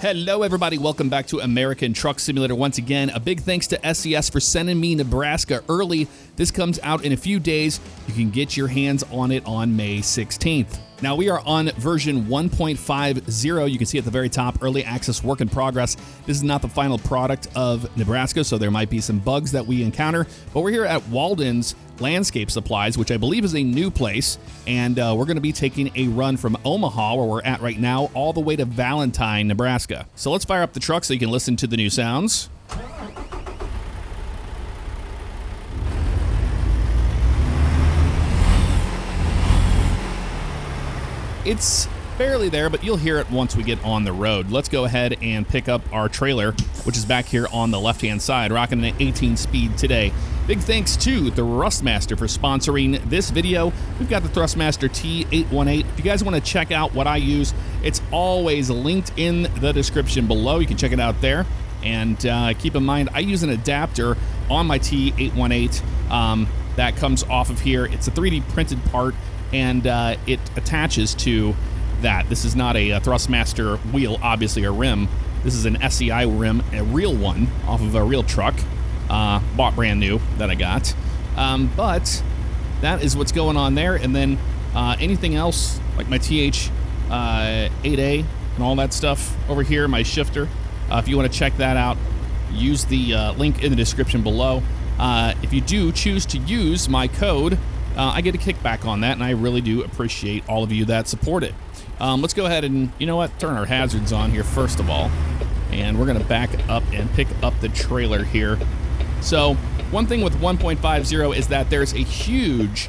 Hello, everybody. Welcome back to American Truck Simulator once again. A big thanks to SES for sending me Nebraska early. This comes out in a few days. You can get your hands on it on May 16th. Now, we are on version 1.50. You can see at the very top, early access work in progress. This is not the final product of Nebraska, so there might be some bugs that we encounter. But we're here at Walden's Landscape Supplies, which I believe is a new place. And we're going to be taking a run from Omaha, where we're at right now, all the way to Valentine, Nebraska. So let's fire up the truck so you can listen to the new sounds. It's barely there, but you'll hear it once we get on the road. Let's go ahead and pick up our trailer, which is back here on the left-hand side, rocking an 18-speed today. Big thanks to the Thrustmaster for sponsoring this video. We've got the Thrustmaster T818. If you guys want to check out what I use, it's always linked in the description below. You can check it out there. And keep in mind, I use an adapter on my T818 that comes off of here. It's a 3D printed part, and it attaches to that. This is not a Thrustmaster wheel, obviously, or rim. This is an SEI rim, a real one, off of a real truck. Bought brand new that I got. But that is what's going on there. And then anything else, like my TH8A and all that stuff over here, my shifter, if you want to check that out, use the link in the description below. If you do choose to use my code, I get a kickback on that, and I really do appreciate all of you that support it. Let's go ahead and, you know what, turn our hazards on here first of all. And we're going to back up and pick up the trailer here. So one thing with 1.50 is that there's a huge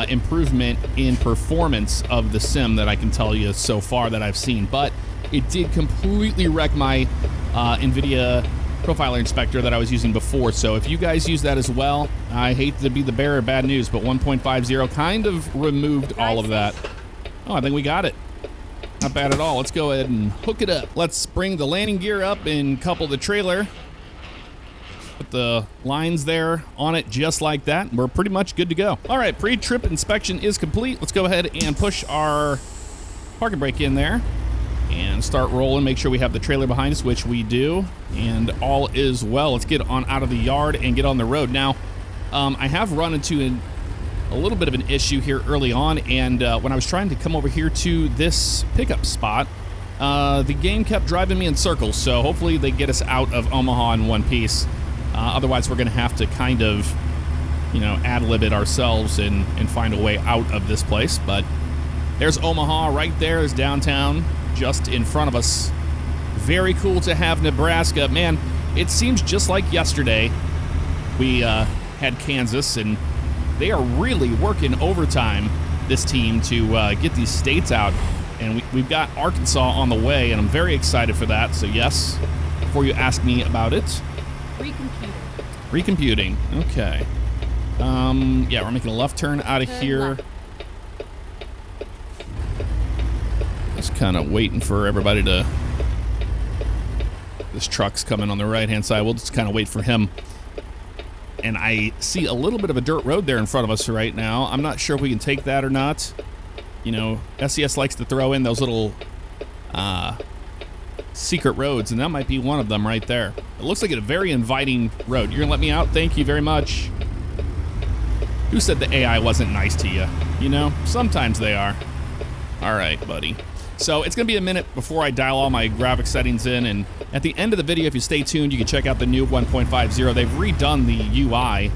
improvement in performance of the sim that I can tell you so far that I've seen. But it did completely wreck my NVIDIA Profiler Inspector that I was using before. So if you guys use that as well, I hate to be the bearer of bad news, but 1.50 kind of removed all of that. Oh, I think we got it. Not bad at all. Let's go ahead and hook it up. Let's bring the landing gear up and couple the trailer. Put the lines there on it just like that. We're pretty much good to go. All right, pre-trip inspection is complete. Let's go ahead and push our parking brake in there and start rolling. Make sure we have the trailer behind us, which we do, and all is well. Let's get on out of the yard and get on the road. Now, I have run into a little bit of an issue here early on, and when I was trying to come over here to this pickup spot, the game kept driving me in circles, so hopefully they get us out of Omaha in one piece. Otherwise, we're going to have to kind of, you know, ad-lib it ourselves and find a way out of this place. But there's Omaha right there. There's downtown just in front of us. Very cool to have Nebraska. Man, it seems just like yesterday we had Kansas, and they are really working overtime, this team, to get these states out. And we've got Arkansas on the way, and I'm very excited for that. So yes, before you ask me about it. Recomputing. Okay. Yeah, we're making a left turn out of here. Just kind of waiting for everybody to... This truck's coming on the right-hand side. We'll just kind of wait for him. And I see a little bit of a dirt road there in front of us right now. I'm not sure if we can take that or not. You know, SES likes to throw in those little secret roads, and that might be one of them right there. It looks like a very inviting road. You're gonna let me out? Thank you very much. Who said the AI wasn't nice to you? You know, sometimes they are. All right, buddy. So it's gonna be a minute before I dial all my graphic settings in, and at the end of the video, if you stay tuned, you can check out the new 1.50. They've redone the UI,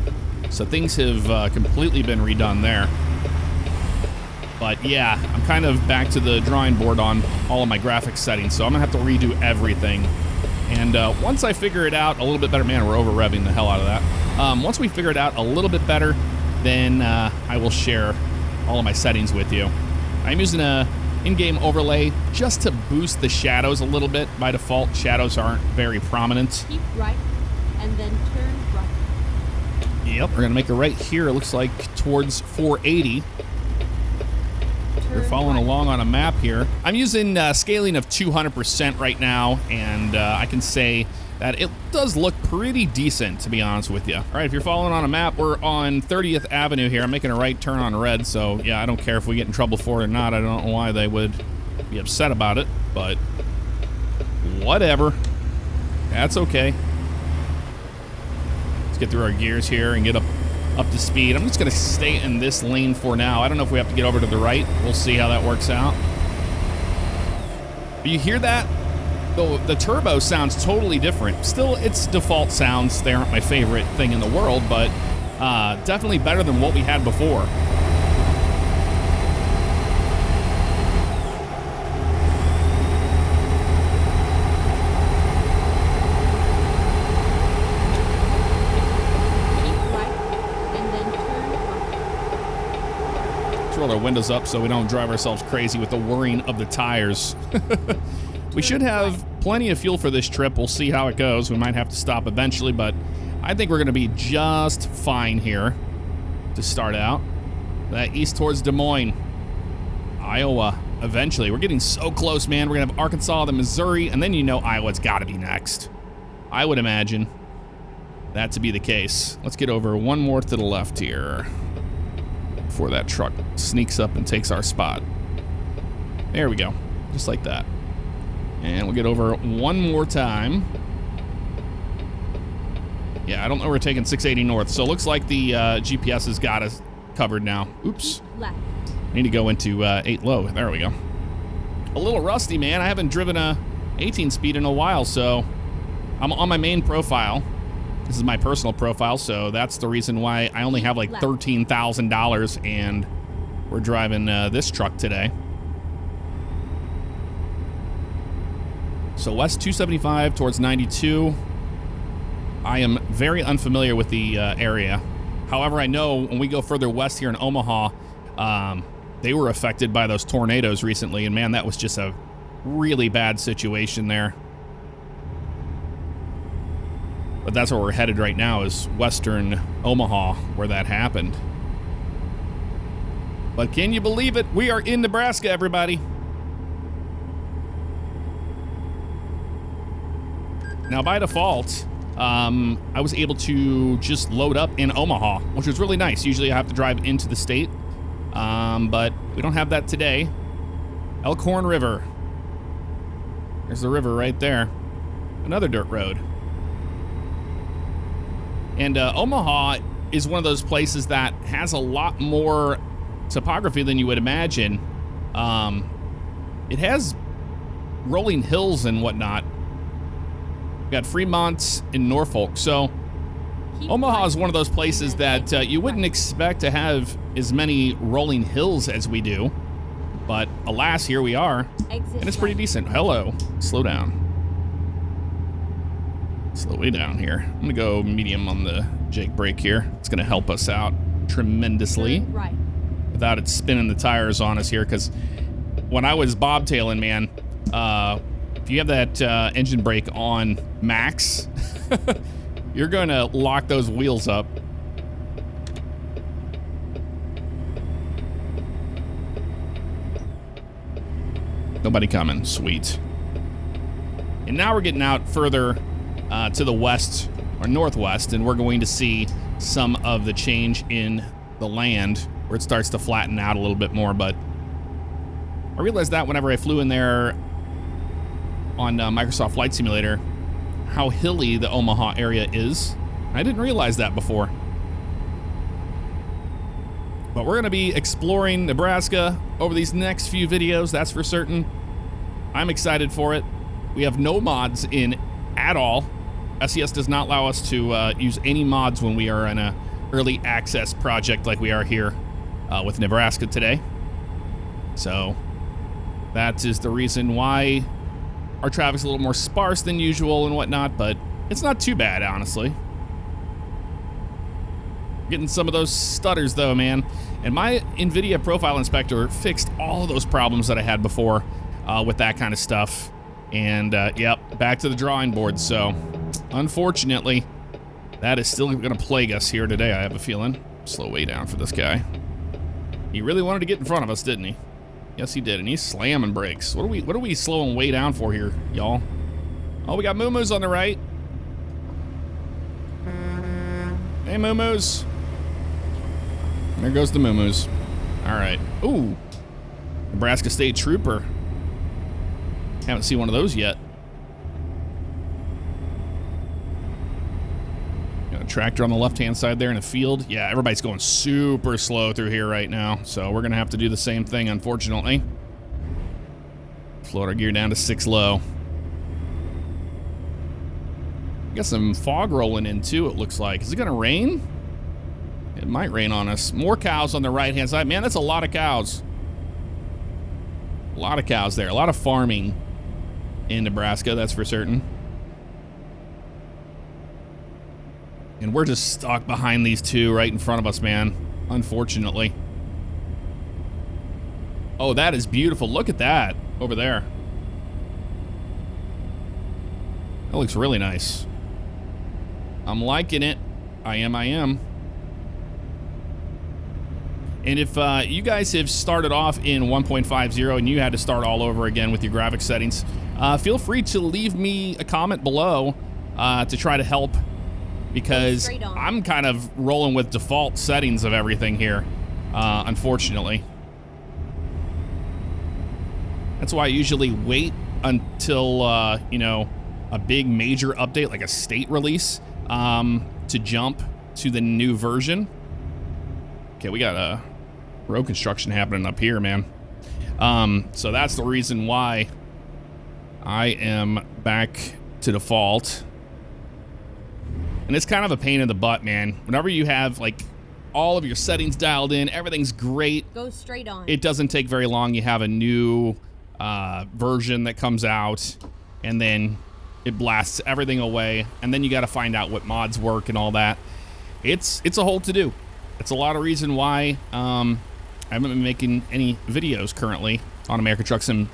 so things have completely been redone there. But yeah, I'm kind of back to the drawing board on all of my graphics settings, so I'm gonna have to redo everything. And once I figure it out a little bit better, man, we're over revving the hell out of that. Once we figure it out a little bit better, then I will share all of my settings with you. I'm using a in-game overlay just to boost the shadows a little bit. By default, shadows aren't very prominent. Keep right, and then turn right. Yep, we're gonna make a right here. It looks like towards 480. We're following along on a map here. I'm using scaling of 200% right now, and I can say that it does look pretty decent, to be honest with you. All right, if you're following on a map, we're on 30th Avenue here. I'm making a right turn on red, so yeah, I don't care if we get in trouble for it or not. I don't know why they would be upset about it, but Whatever. That's okay. Let's get through our gears here and get up to speed. I'm just going to stay in this lane for now. I don't know if we have to get over to the right. We'll see how that works out. But you hear that? The turbo sounds totally different. Still, its default sounds, they aren't my favorite thing in the world, but definitely better than what we had before. Roll our windows up so we don't drive ourselves crazy with the whirring of the tires. We should have plenty of fuel for this trip. We'll see how it goes. We might have to stop eventually, but I think we're going to be just fine here to start out. That east towards Des Moines, Iowa, eventually. We're getting so close, man. We're going to have Arkansas, then Missouri, and then you know Iowa's got to be next. I would imagine that to be the case. Let's get over one more to the left here before that truck sneaks up and takes our spot. There we go. Just like that. And we'll get over one more time. Yeah, I don't know we're taking 680 north, so it looks like the GPS has got us covered now. Oops. I need to go into 8 low. There we go. A little rusty, man. I haven't driven a 18 speed in a while, so I'm on my main profile. This is my personal profile, so that's the reason why I only have like $13,000 and we're driving this truck today. So west 275 towards 92. I am very unfamiliar with the area. However, I know when we go further west here in Omaha, they were affected by those tornadoes recently, and man, that was just a really bad situation there. But that's where we're headed right now, is western Omaha, where that happened. But can you believe it? We are in Nebraska, everybody. Now, by default, I was able to just load up in Omaha, which was really nice. Usually I have to drive into the state, but we don't have that today. Elkhorn River. There's the river right there. Another dirt road. And Omaha is one of those places that has a lot more topography than you would imagine. It has rolling hills and whatnot. We got Fremont and Norfolk. So Omaha is one of those places that you wouldn't expect to have as many rolling hills as we do. But alas, here we are. And it's pretty decent. Hello. Slow down. Slow way down here. I'm gonna go medium on the Jake brake here. It's gonna help us out tremendously without it spinning the tires on us here, because when I was bobtailing, man, if you have that engine brake on max, you're gonna lock those wheels up. Nobody coming. Sweet. And now we're getting out further to the west or northwest, and we're going to see some of the change in the land where it starts to flatten out a little bit more. But I realized that whenever I flew in there on Microsoft Flight Simulator, how hilly the Omaha area is. I didn't realize that before. But we're going to be exploring Nebraska over these next few videos, that's for certain. I'm excited for it. We have no mods in at all. SES does not allow us to use any mods when we are in a early access project like we are here with Nebraska today. So that is the reason why our traffic's a little more sparse than usual and whatnot, but it's not too bad, honestly. Getting some of those stutters though, man. And my NVIDIA Profile Inspector fixed all of those problems that I had before with that kind of stuff. And yep, back to the drawing board. So unfortunately, that is still going to plague us here today, I have a feeling. Slow way down for this guy. He really wanted to get in front of us, didn't he? Yes, he did, and he's slamming brakes. What are we slowing way down for here, y'all? Oh, we got Moo-Moos on the right. Hey, Moo-Moos. There goes the Moo-Moos. All right. Ooh, Nebraska State Trooper. Haven't seen one of those yet. Got a tractor on the left-hand side there in a field. Yeah, everybody's going super slow through here right now, so we're going to have to do the same thing, unfortunately. Float our gear down to 6 low. Got some fog rolling in, too, it looks like. Is it going to rain? It might rain on us. More cows on the right-hand side. Man, that's a lot of cows. A lot of cows there. A lot of farming in Nebraska, that's for certain. And we're just stuck behind these two right in front of us, man. Unfortunately. Oh, that is beautiful. Look at that over there. That looks really nice. I'm liking it. I am. And if you guys have started off in 1.50 and you had to start all over again with your graphics settings, feel free to leave me a comment below to try to help, because I'm kind of rolling with default settings of everything here, unfortunately. That's why I usually wait until, you know, a big major update, like a state release, to jump to the new version. Okay, we got a road construction happening up here, man. So that's the reason why I am back to default. And it's kind of a pain in the butt, man. Whenever you have, like, all of your settings dialed in, everything's great. Go straight on. It doesn't take very long. You have a new version that comes out, and then it blasts everything away, and then you got to find out what mods work and all that. It's a whole to-do. It's a lot of reason why I haven't been making any videos currently on American Truck Sim,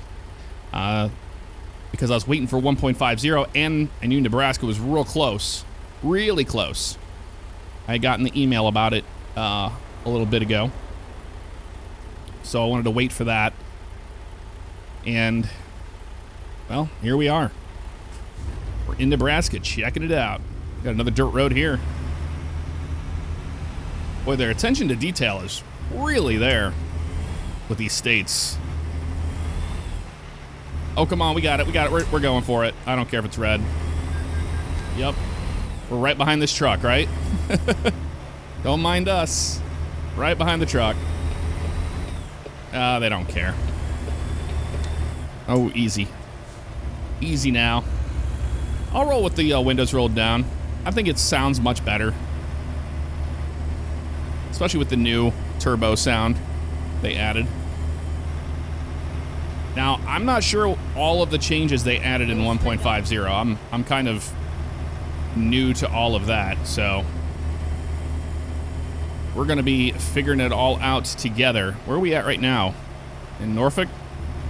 because I was waiting for 1.50, and I knew Nebraska was real close. Really close. I had gotten the email about it a little bit ago, so I wanted to wait for that. And, well, here we are. We're in Nebraska, checking it out. Got another dirt road here. Boy, their attention to detail is really there with these states. Oh, come on, we got it. We're going for it. I don't care if it's red. Yep. We're right behind this truck, right? Don't mind us. Right behind the truck. They don't care. Oh, easy. Easy now. I'll roll with the windows rolled down. I think it sounds much better. Especially with the new turbo sound they added. Now, I'm not sure all of the changes they added in 1.50. I'm kind of new to all of that, so we're going to be figuring it all out together. Where are we at right now? In Norfolk?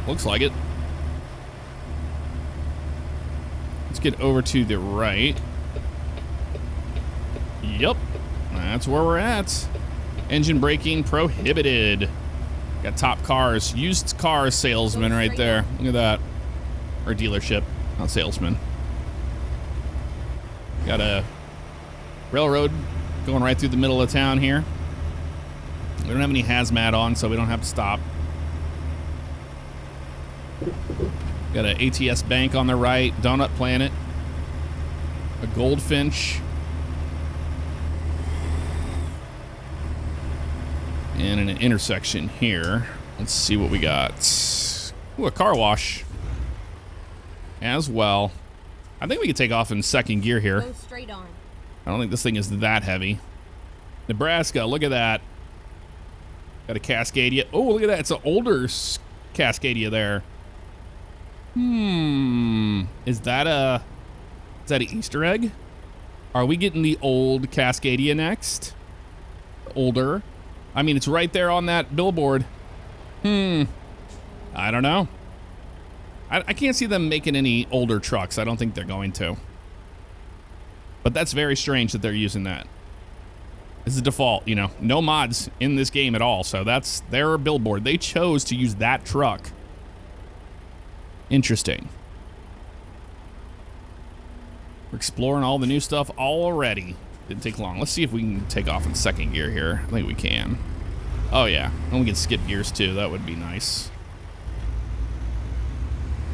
Looks like it. Let's get over to the right. Yep, that's where we're at. Engine braking prohibited. Got top cars. Used car salesman right there. Look at that. Or dealership, not salesman. Got a railroad going right through the middle of town here. We don't have any hazmat on, so we don't have to stop. Got an ATS bank on the right, Donut Planet, a goldfinch, and an intersection here. Let's see what we got. Ooh, a car wash as well. I think we could take off in second gear here. Go straight on. I don't think this thing is that heavy. Nebraska, look at that. Got a Cascadia. Oh, look at that. It's an older Cascadia there. Is that an Easter egg? Are we getting the old Cascadia next? Older. I mean, it's right there on that billboard. I don't know. I can't see them making any older trucks. I don't think they're going to. But that's very strange that they're using that. This is default, you know. No mods in this game at all. So that's their billboard. They chose to use that truck. Interesting. We're exploring all the new stuff already. Didn't take long. Let's see if we can take off in second gear here. I think we can. Oh, yeah. And we can skip gears, too. That would be nice.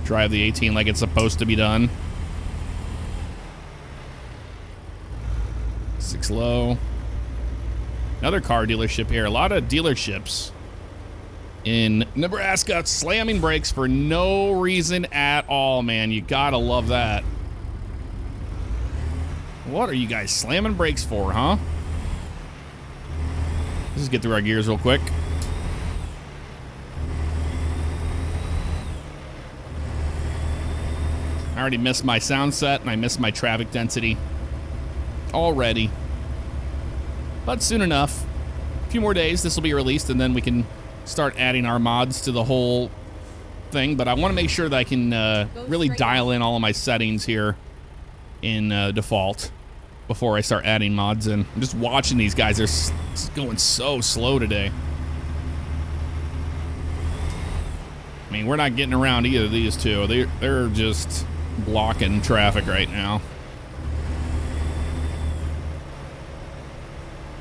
Drive the 18 like it's supposed to be done. Six low. Another car dealership here. A lot of dealerships in Nebraska slamming brakes for no reason at all, man. You gotta love that. What are you guys slamming brakes for, huh? Let's just get through our gears real quick. I already missed my sound set and I missed my traffic density already. But soon enough, a few more days, this will be released and then we can start adding our mods to the whole thing. But I want to make sure that I can really dial in all of my settings here in default before I start adding mods in. I'm just watching these guys. They're going so slow today. I mean, we're not getting around either of these two. They're just blocking traffic right now.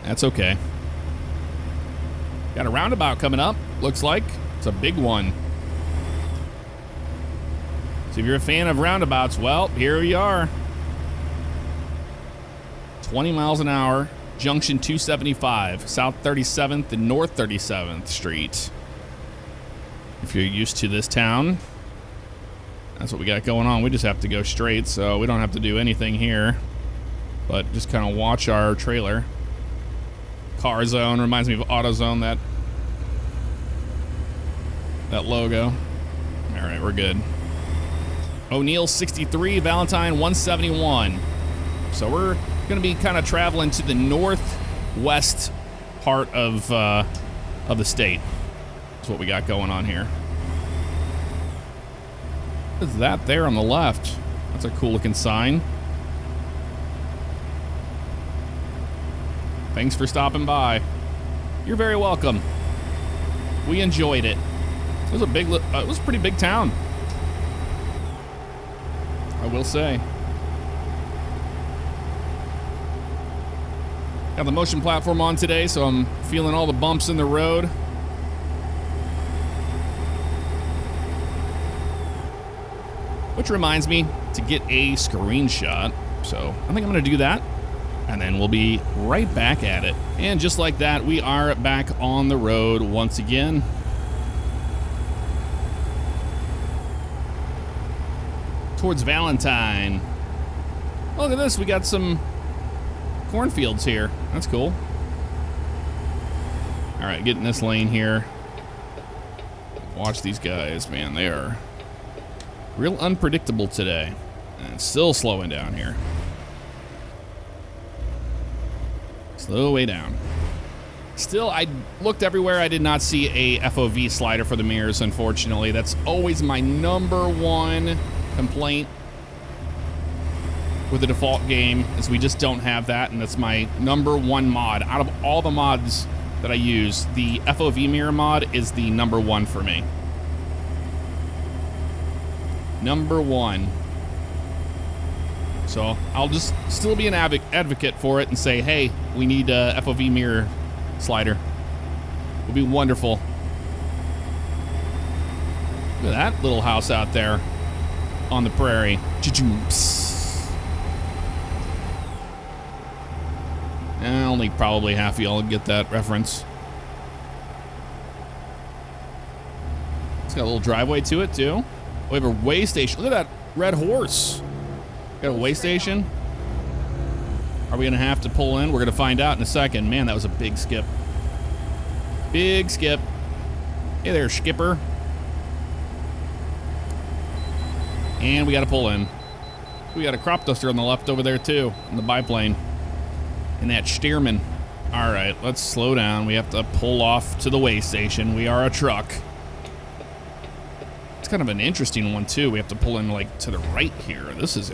That's okay. Got a roundabout coming up, looks like. It's a big one. So if you're a fan of roundabouts, well, here we are. 20 miles an hour, junction 275, South 37th and North 37th Street. If you're used to this town, that's what we got going on. We just have to go straight, so we don't have to do anything here, but just kind of watch our trailer. Car Zone reminds me of AutoZone, that logo. All right, we're good. O'Neill 63, Valentine 171. So we're going to be kind of traveling to the northwest part of the state. That's what we got going on here. What is that there on the left? That's a cool looking sign. Thanks for stopping by. You're very welcome. We enjoyed it. It was it was a pretty big town, I will say. Got the motion platform on today, so I'm feeling all the bumps in the road. Which reminds me to get a screenshot. So I think I'm going to do that. And then we'll be right back at it. And just like that, we are back on the road once again. Towards Valentine. Oh, look at this. We got some cornfields here. That's cool. All right, get in this lane here. Watch these guys, man. They are real unpredictable today. And it's still slowing down here. Slow way down. Still, I looked everywhere. I did not see a FOV slider for the mirrors, unfortunately. That's always my number one complaint with the default game, is we just don't have that, and that's my number one mod. Out of all the mods that I use, the FOV mirror mod is the number one for me. Number one. So I'll just still be an advocate for it and say, hey, we need a FOV mirror slider. It would be wonderful. Look at that little house out there on the prairie. Only probably half of y'all get that reference. It's got a little driveway to it too. We have a way station. Look at that red horse. Got a way station. Are we gonna have to pull in? We're gonna find out in a second. Man, that was a big skip. Big skip. Hey there, skipper. And we gotta pull in. We got a crop duster on the left over there too, in the biplane. And that Stearman. All right, let's slow down. We have to pull off to the way station. We are a truck. It's kind of an interesting one too. We have to pull in like to the right here. This is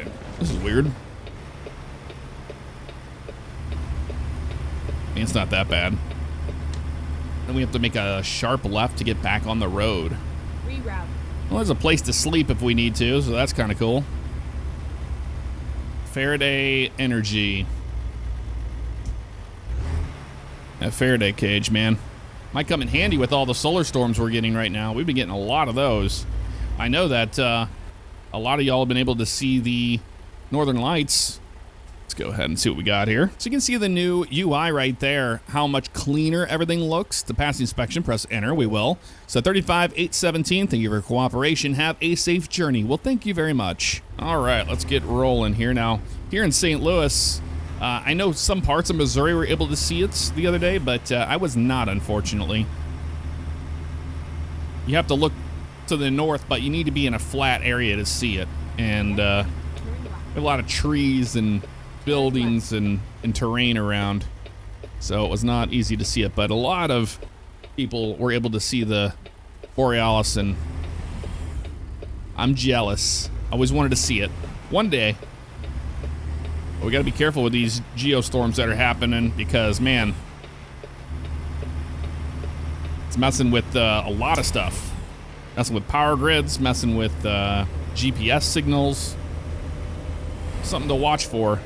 weird. I mean, it's not that bad. Then we have to make a sharp left to get back on the road. Reroute. Well, there's a place to sleep if we need to, so that's kind of cool. Faraday Energy. That Faraday cage, man. Might come in handy with all the solar storms we're getting right now. We've been getting a lot of those. I know that a lot of y'all have been able to see the Northern Lights. It's go ahead and see what we got here. So you can see the new UI right there, how much cleaner everything looks. To pass the inspection, press enter, we will. So 35817, thank you for your cooperation. Have a safe journey. Well, thank you very much. All right, let's get rolling here now. Here in St. Louis, I know some parts of Missouri were able to see it the other day, but I was not, unfortunately. You have to look to the north, but you need to be in a flat area to see it. And a lot of trees and buildings and terrain around, so it was not easy to see it, but a lot of people were able to see the Borealis, and I'm jealous. I always wanted to see it one day. But we got to be careful with these geostorms that are happening, because man, it's messing with a lot of stuff, messing with power grids, messing with GPS signals. Something to watch for.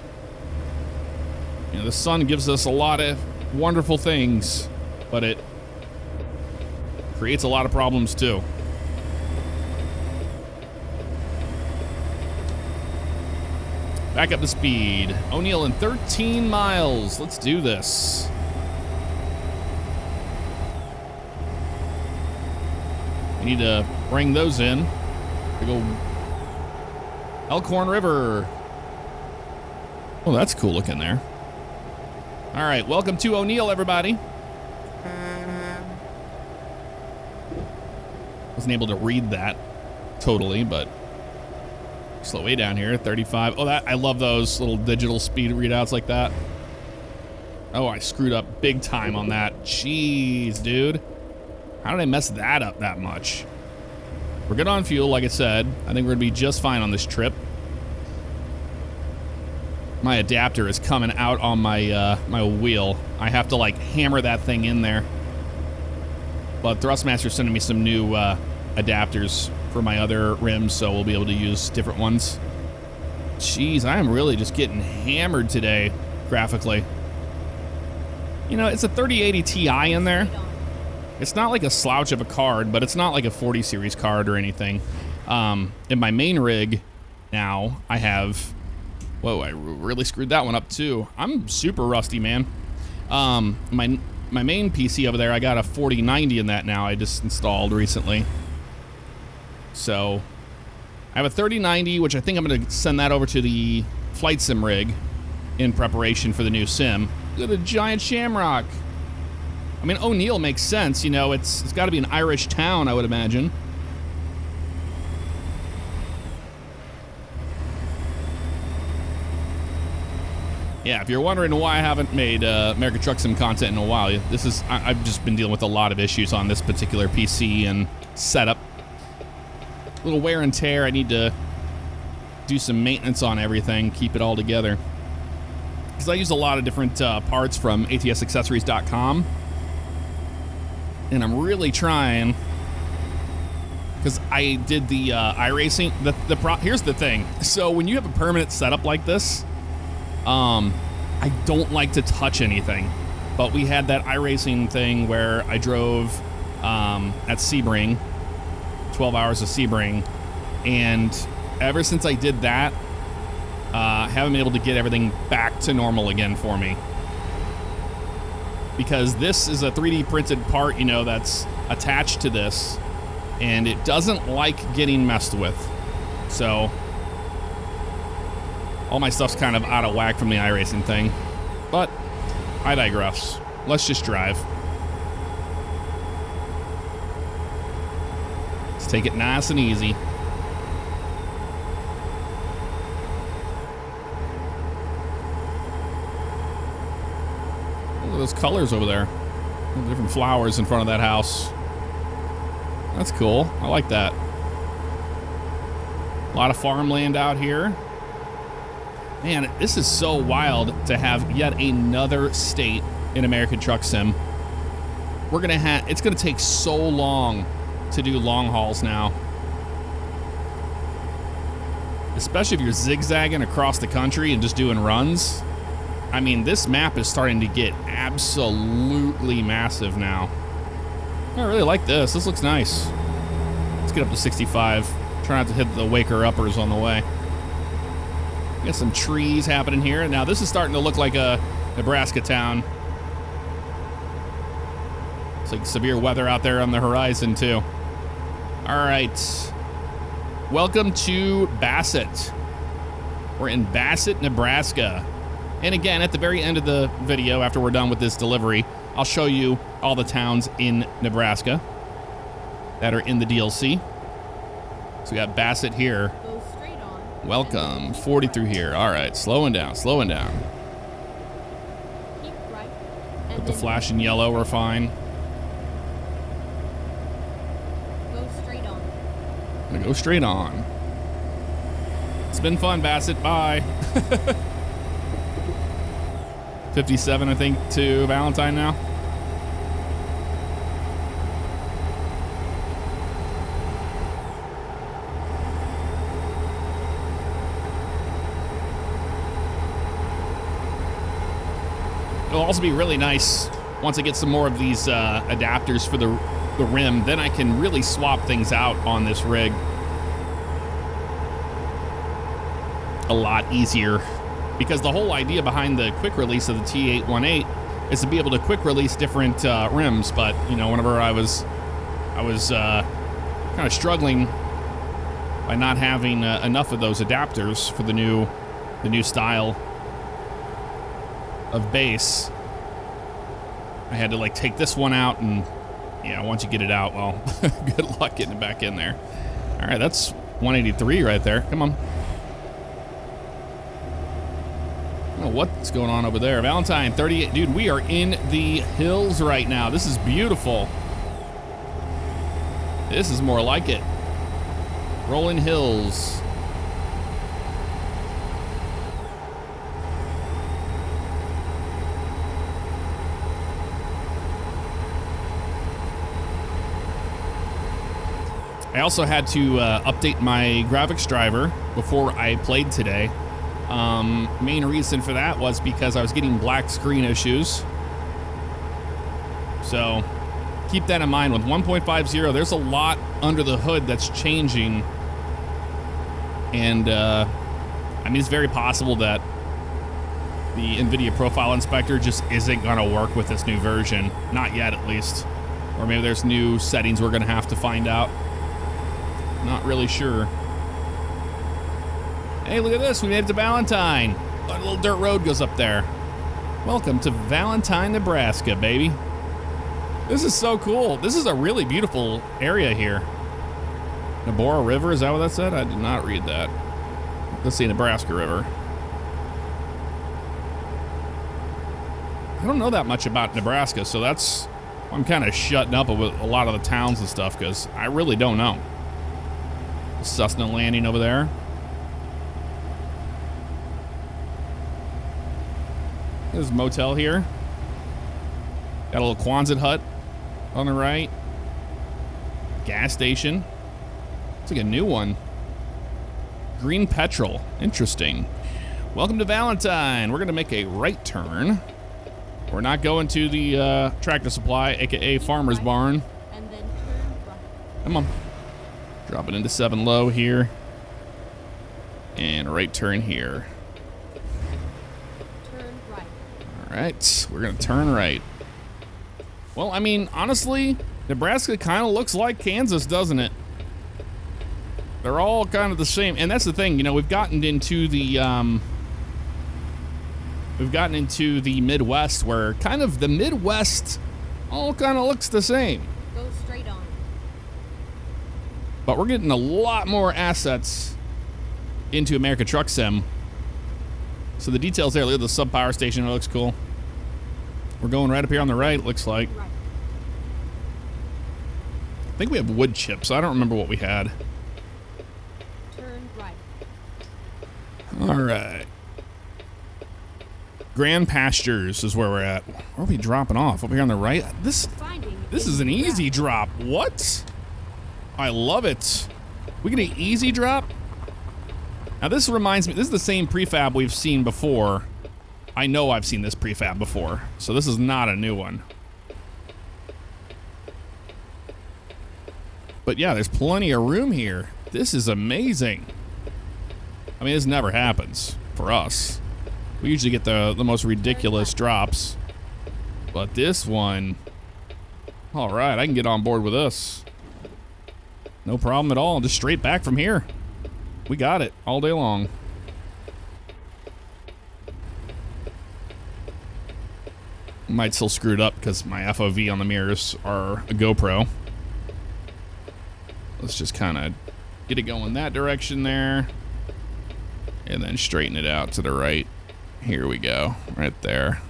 You know, the sun gives us a lot of wonderful things, but it creates a lot of problems too. Back up to speed. O'Neill in 13 miles. Let's do this. We need to bring those in. We go Elkhorn River. Oh, that's cool looking there. All right, welcome to O'Neill, everybody. Wasn't able to read that totally, but slow way down here, 35. Oh, I love those little digital speed readouts like that. Oh, I screwed up big time on that. Jeez, dude. How did I mess that up that much? We're good on fuel, like I said. I think we're gonna be just fine on this trip. My adapter is coming out on my my wheel. I have to like hammer that thing in there. But Thrustmaster's sending me some new adapters for my other rims, so we'll be able to use different ones. Jeez, I am really just getting hammered today, graphically. You know, it's a 3080 Ti in there. It's not like a slouch of a card, but it's not like a 40 series card or anything. In my main rig now, I have... Whoa, I really screwed that one up too. I'm super rusty, man. My main PC over there, I got a 4090 in that now. I just installed recently. So I have a 3090, which I think I'm going to send that over to the flight sim rig in preparation for the new sim. Look at a giant shamrock. I mean, O'Neill makes sense. You know, it's got to be an Irish town, I would imagine. Yeah, if you're wondering why I haven't made American Truck Sim content in a while, I've just been dealing with a lot of issues on this particular PC and setup. A little wear and tear. I need to do some maintenance on everything, keep it all together. Because I use a lot of different parts from atsaccessories.com. And I'm really trying, because I did the iRacing. Here's the thing. So when you have a permanent setup like this, I don't like to touch anything, but we had that iRacing thing where I drove at Sebring, 12 hours of Sebring, and ever since I did that, I haven't been able to get everything back to normal again for me. Because this is a 3D printed part, you know, that's attached to this, and it doesn't like getting messed with. So all my stuff's kind of out of whack from the iRacing thing, but I digress. Let's just drive. Let's take it nice and easy. Look at those colors over there. The different flowers in front of that house. That's cool. I like that. A lot of farmland out here. Man, this is so wild to have yet another state in American Truck Sim. It's gonna take so long to do long hauls now. Especially if you're zigzagging across the country and just doing runs. I mean, this map is starting to get absolutely massive now. I really like this. This looks nice. Let's get up to 65. Try not to hit the waker uppers on the way. Got some trees happening here. Now this is starting to look like a Nebraska town. It's like severe weather out there on the horizon too. All right. Welcome to Bassett. We're in Bassett, Nebraska. And again, at the very end of the video, after we're done with this delivery, I'll show you all the towns in Nebraska that are in the DLC. So we got Bassett here. Go straight on. Welcome. 40 through here. All right, slowing down, slowing down. Keep right. With the flashing yellow, we're fine. Go straight on. I'm gonna go straight on. It's been fun, Bassett. Bye. 57, I think, to Valentine now. It'll also be really nice once I get some more of these adapters for the rim. Then I can really swap things out on this rig a lot easier, because the whole idea behind the quick release of the T818 is to be able to quick release different rims. But you know, whenever I was kind of struggling by not having enough of those adapters for the new style of base, I had to like take this one out, and yeah, once you get it out, well, good luck getting it back in there. All right, that's 183 right there. Come on. I don't know what's going on over there. Valentine, 38. Dude, we are in the hills right now. This is beautiful. This is more like it. Rolling hills. I also had to update my graphics driver before I played today. Main reason for that was because I was getting black screen issues. So keep that in mind. With 1.50, there's a lot under the hood that's changing. And I mean, it's very possible that the NVIDIA Profile Inspector just isn't going to work with this new version. Not yet, at least. Or maybe there's new settings we're going to have to find out. Not really sure. Hey, look at this. We made it to Valentine. A little dirt road goes up there. Welcome to Valentine, Nebraska, baby. This is so cool. This is a really beautiful area here. Nabora River, is that what that said? I did not read that. Let's see, Nebraska River. I don't know that much about Nebraska, so that's why I'm kind of shutting up with a lot of the towns and stuff, because I really don't know. Cessna landing over there. There's a motel here. Got a little Quonset hut on the right. Gas station. It's like a new one. Green petrol. Interesting. Welcome to Valentine. We're going to make a right turn. We're not going to the Tractor Supply, aka Farmer's Barn. And then turn right. Come on. Dropping into 7 low here. And a right turn here. Turn right. All right, we're gonna turn right. Well, I mean, honestly, Nebraska kind of looks like Kansas, doesn't it? They're all kind of the same, and that's the thing. You know, we've gotten into the Midwest, where kind of the Midwest all kind of looks the same. Go straight on. But we're getting a lot more assets into America Truck Sim. So the details there, look at the sub power station, it looks cool. We're going right up here on the right, it looks like. Right. I think we have wood chips. I don't remember what we had. Turn right. All right. Grand Pastures is where we're at. Where are we dropping off? Over here on the right? This is an easy drop. What? I love it. We get an easy drop? Now this reminds me, this is the same prefab we've seen before. I know I've seen this prefab before, so this is not a new one. But yeah, there's plenty of room here. This is amazing. I mean, this never happens. for us. We usually get the most ridiculous drops. But this one, all right, I can get on board with this. No problem at all. Just straight back from here. We got it all day long. Might still screw it up because my FOV on the mirrors are a GoPro. Let's just kind of get it going that direction there. And then straighten it out to the right. Here we go. Right there.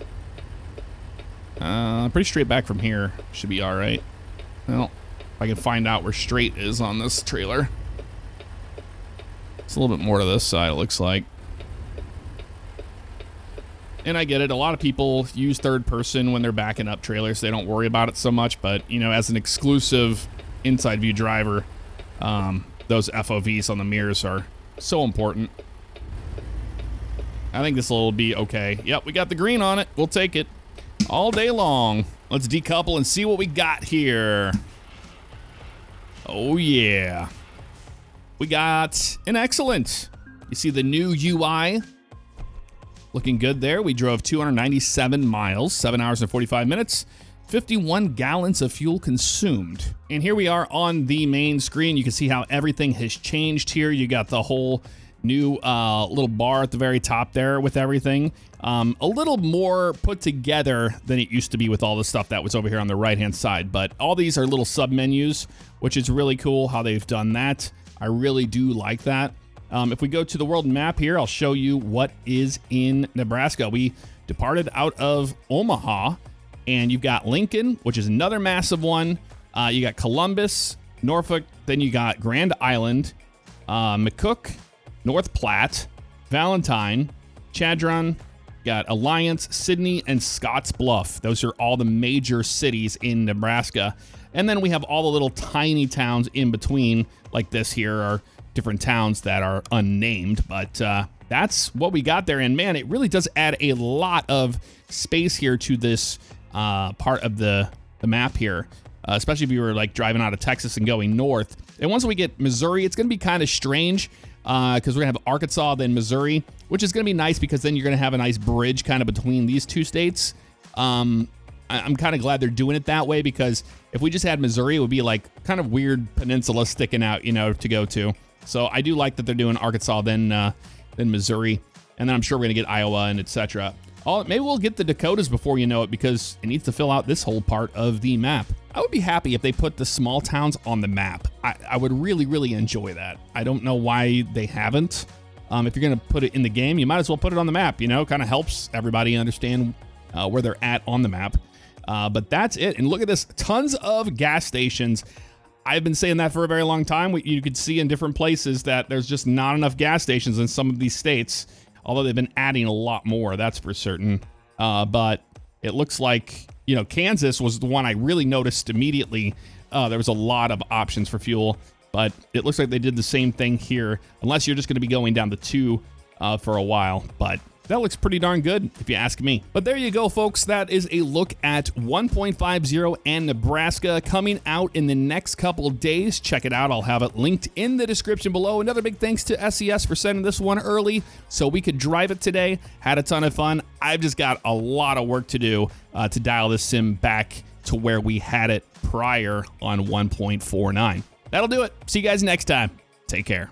Pretty straight back from here. Should be all right. Well, if I can find out where straight is on this trailer. It's a little bit more to this side, it looks like. And I get it. A lot of people use third person when they're backing up trailers. They don't worry about it so much. But, you know, as an exclusive inside view driver, those FOVs on the mirrors are so important. I think this will be okay. Yep, we got the green on it. We'll take it all day long. Let's decouple and see what we got here. Oh, yeah. We got an excellent. You see the new UI. Looking good there. We drove 297 miles, 7 hours and 45 minutes, 51 gallons of fuel consumed. And here we are on the main screen. You can see how everything has changed here. You got the whole new little bar at the very top there with everything. A little more put together than it used to be with all the stuff that was over here on the right-hand side. But all these are little sub-menus, which is really cool how they've done that. I really do like that. If we go to the world map here, I'll show you what is in Nebraska. We departed out of Omaha, and you've got Lincoln, which is another massive one. You got Columbus, Norfolk, then you got Grand Island, McCook, North Platte, Valentine, Chadron, got Alliance, Sidney, and Scotts Bluff. Those are all the major cities in Nebraska. And then we have all the little tiny towns in between, like this here are different towns that are unnamed, but that's what we got there. And man, it really does add a lot of space here to this part of the map here, especially if you were like driving out of Texas and going north. And once we get Missouri, it's going to be kind of strange because we're going to have Arkansas, then Missouri, which is going to be nice because then you're going to have a nice bridge kind of between these two states. I'm kind of glad they're doing it that way because if we just had Missouri, it would be like kind of weird peninsula sticking out, you know, to go to. So I do like that they're doing Arkansas, then Missouri, and then I'm sure we're gonna get Iowa and etc. Maybe we'll get the Dakotas before you know it because it needs to fill out this whole part of the map. I would be happy if they put the small towns on the map. I would really, really enjoy that. I don't know why they haven't. If you're gonna put it in the game, you might as well put it on the map. You know, kind of helps everybody understand where they're at on the map. But that's it. And look at this, tons of gas stations. I've been saying that for a very long time. You could see in different places that there's just not enough gas stations in some of these states, although they've been adding a lot more, that's for certain. But it looks like, you know, Kansas was the one I really noticed immediately. There was a lot of options for fuel, but it looks like they did the same thing here, unless you're just going to be going down the 2 for a while. But that looks pretty darn good, if you ask me. But there you go, folks. That is a look at 1.50 and Nebraska coming out in the next couple days. Check it out. I'll have it linked in the description below. Another big thanks to SES for sending this one early so we could drive it today. Had a ton of fun. I've just got a lot of work to do to dial this sim back to where we had it prior on 1.49. That'll do it. See you guys next time. Take care.